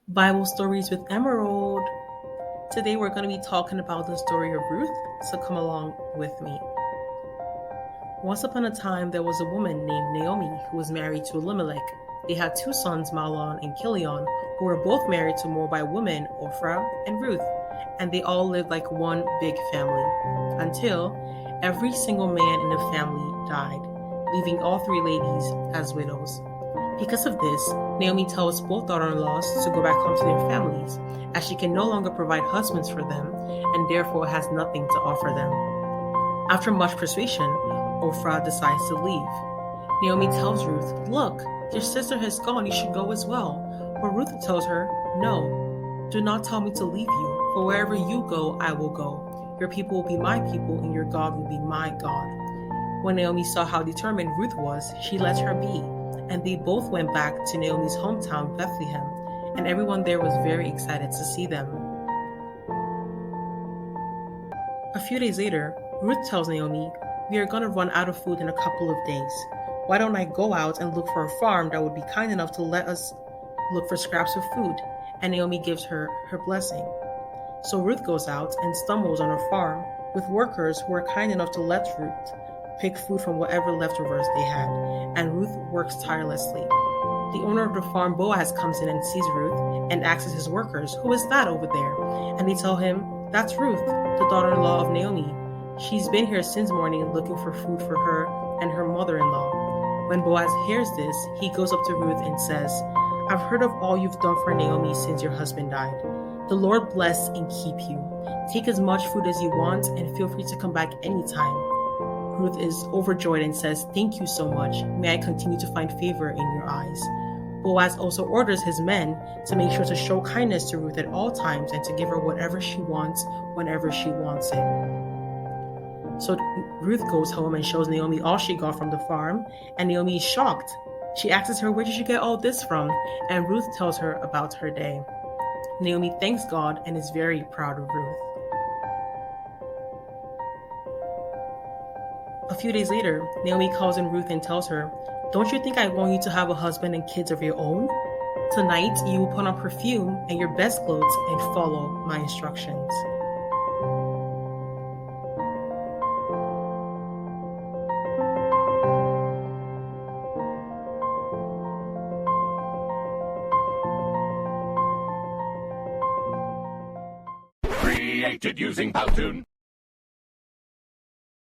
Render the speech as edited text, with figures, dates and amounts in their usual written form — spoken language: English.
Bible Stories with Emerald. Today we're going to be talking about the story of Ruth, so come along with me. Once upon a time, there was a woman named Naomi who was married to Elimelech. They had two sons, Mahlon and Chilion, who were both married to Moabite women, Orpha and Ruth, and they all lived like one big family, until every single man in the family died, leaving all three ladies as widows. Because of this, Naomi tells both daughter-in-laws to go back home to their families, as she can no longer provide husbands for them and therefore has nothing to offer them. After much persuasion, Ophrah decides to leave. Naomi tells Ruth, "Look, your sister has gone, you should go as well." But Ruth tells her, "No, do not tell me to leave you, for wherever you go, I will go. Your people will be my people, and your God will be my God." When Naomi saw how determined Ruth was, she let her be, and they both went back to Naomi's hometown, Bethlehem, and everyone there was very excited to see them. A few days later, Ruth tells Naomi, "We are going to run out of food in a couple of days. Why don't I go out and look for a farm that would be kind enough to let us look for scraps of food?" And Naomi gives her her blessing. So Ruth goes out and stumbles on a farm with workers who are kind enough to let Ruth pick food from whatever leftovers they had, and Ruth works tirelessly. The owner of the farm, Boaz, comes in and sees Ruth and asks his workers, "Who is that over there?" And they tell him, "That's Ruth, the daughter-in-law of Naomi. She's been here since morning looking for food for her and her mother-in-law." When Boaz hears this, he goes up to Ruth and says, "I've heard of all you've done for Naomi since your husband died. The Lord bless and keep you. Take as much food as you want and feel free to come back anytime." Ruth is overjoyed and says, "Thank you so much. May I continue to find favor in your eyes." Boaz also orders his men to make sure to show kindness to Ruth at all times and to give her whatever she wants whenever she wants it. So Ruth goes home and shows Naomi all she got from the farm, and Naomi is shocked. She asks her, "Where did you get all this from?" And Ruth tells her about her day. Naomi thanks God and is very proud of Ruth. A few days later, Naomi calls in Ruth and tells her, "Don't you think I want you to have a husband and kids of your own? Tonight you will put on perfume and your best clothes and follow my instructions." Created using Powtoon.